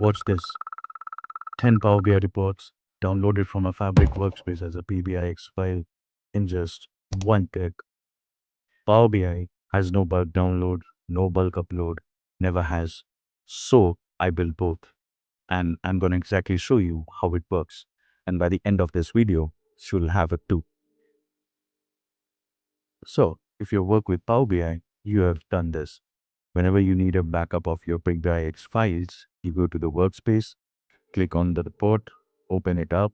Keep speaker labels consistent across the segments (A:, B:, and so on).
A: Watch this. 10 Power BI reports downloaded from a Fabric workspace as a pbix file in just one click. Power BI has no bulk download, no bulk upload, never has. So I built both, and I'm going to exactly show you how it works. And by the end of this video, you'll have it too. So if you work with Power BI, you have done this. Whenever you need a backup of your pbix files, you go to the workspace, click on the report, open it up,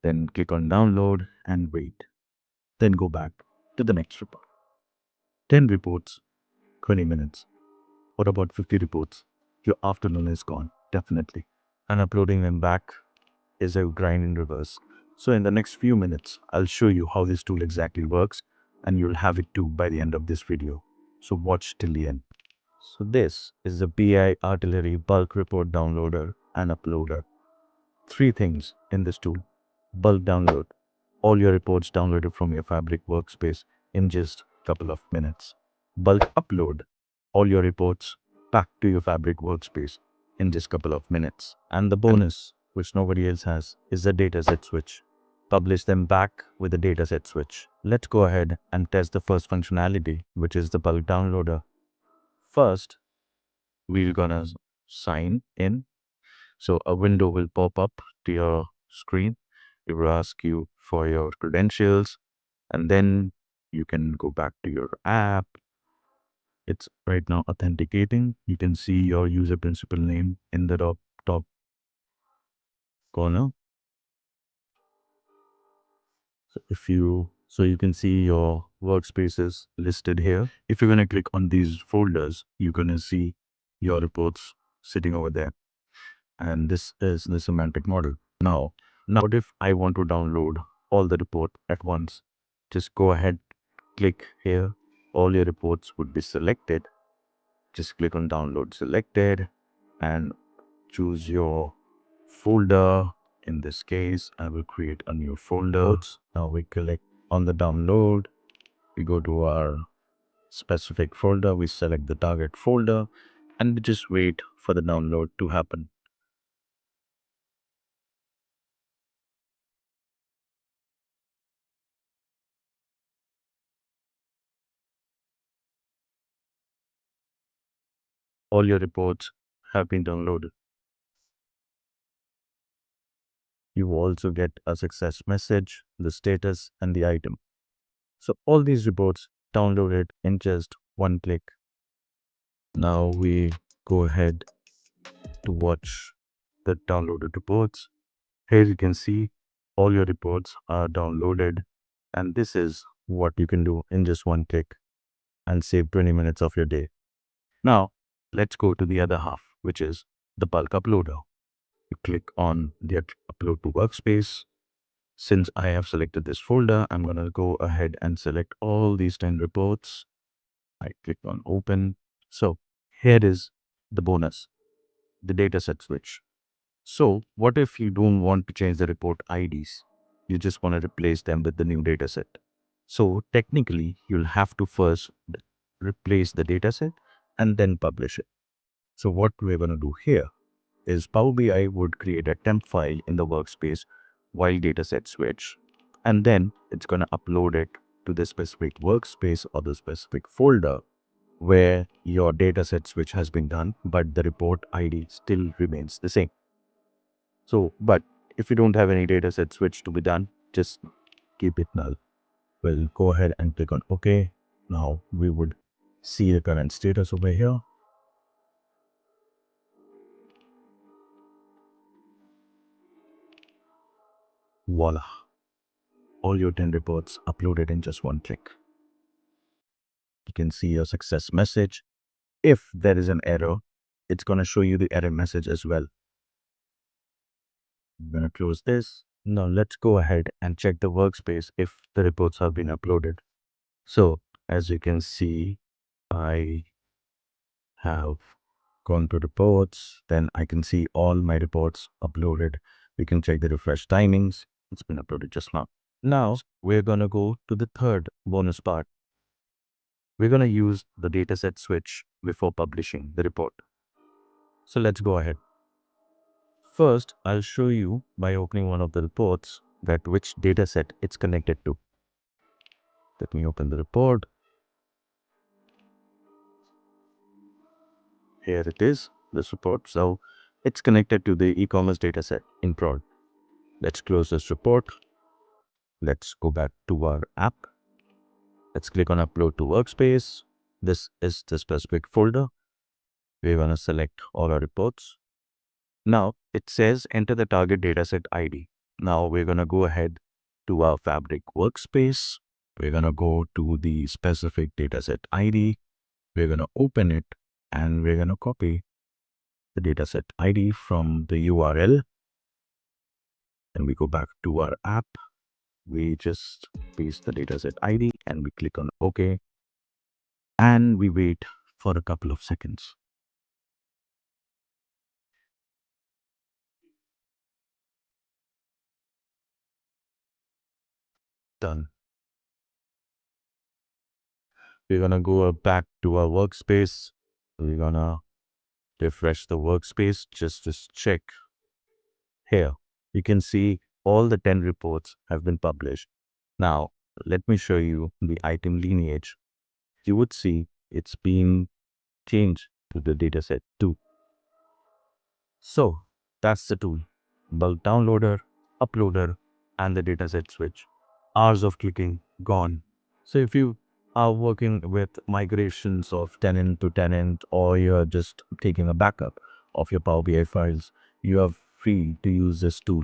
A: then click on download and wait. Then go back to the next report. 10 reports, 20 minutes. What about 50 reports? Your afternoon is gone, definitely. And uploading them back is a grind in reverse. So in the next few minutes, I'll show you how this tool exactly works, and you'll have it too by the end of this video. So watch till the end. So this is the BI Artillery bulk report downloader and uploader. Three things in this tool. Bulk download. All your reports downloaded from your Fabric workspace in just a couple of minutes. Bulk upload. All your reports back to your Fabric workspace in just a couple of minutes. And the bonus, which nobody else has, is the Dataset Switch. Publish them back with the Dataset Switch. Let's go ahead and test the first functionality, which is the bulk downloader. First, we're gonna sign in. So a window will pop up to your screen. It will ask you for your credentials, and then you can go back to your app. It's right now authenticating. You can see your user principal name in the top corner. So you can see your workspaces listed here. If you're going to click on these folders, you're going to see your reports sitting over there. And this is the semantic model. Now, what if I want to download all the report at once? Just go ahead, click here. All your reports would be selected. Just click on download selected and choose your folder. In this case, I will create a new folder. Now we click on the download. We go to our specific folder. We select the target folder and we just wait for the download to happen. All your reports have been downloaded. You also get a success message, the status, and the item. So all these reports downloaded in just one click. Now we go ahead to watch the downloaded reports. Here you can see all your reports are downloaded, and this is what you can do in just one click and save 20 minutes of your day. Now let's go to the other half, which is the bulk uploader. You click on the upload to workspace. Since I have selected this folder, I'm going to go ahead and select all these 10 reports. I click on open. So here is the bonus, the dataset switch. So what if you don't want to change the report IDs? You just want to replace them with the new dataset. So technically, you'll have to first replace the dataset and then publish it. So what we're going to do here is Power BI would create a temp file in the workspace while Dataset Switch, and then it's going to upload it to the specific workspace or the specific folder where your dataset switch has been done, but the report ID still remains the same. So, but if you don't have any dataset switch to be done, just keep it null. We'll go ahead and click on OK. Now we would see the current status over here. Voila. All your 10 reports uploaded in just one click. You can see your success message. If there is an error, it's going to show you the error message as well. I'm going to close this. Now let's go ahead and check the workspace if the reports have been uploaded. So as you can see, I have gone to reports, then I can see all my reports uploaded. We can check the refresh timings. It's been uploaded just now. Now we're going to go to the third bonus part. We're going to use the dataset switch before publishing the report. So let's go ahead. First, I'll show you by opening one of the reports that which dataset it's connected to. Let me open the report. Here it is, this report. So it's connected to the e-commerce dataset in prod. Let's close this report. Let's go back to our app. Let's click on upload to workspace. This is the specific folder. We're going to select all our reports. Now it says enter the target dataset ID. Now we're going to go ahead to our Fabric workspace. We're going to go to the specific dataset ID. We're going to open it and we're going to copy the dataset ID from the URL. And we go back to our app. We just paste the dataset ID and we click on OK. And we wait for a couple of seconds. Done. We're going to go back to our workspace. We're going to refresh the workspace just to check. Here, you can see all the 10 reports have been published. Now, let me show you the item lineage. You would see it's been changed to the dataset 2. So, that's the tool. Bulk downloader, uploader, and the dataset switch. Hours of clicking gone. So if you are working with migrations of tenant to tenant, or you're just taking a backup of your Power BI files, you are free to use this tool.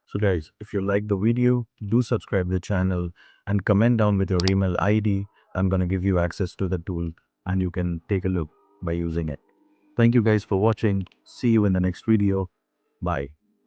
A: So guys, if you like the video, do subscribe to the channel and comment down with your email ID. I'm going to give you access to the tool and you can take a look by using it. Thank you guys for watching. See you in the next video. Bye.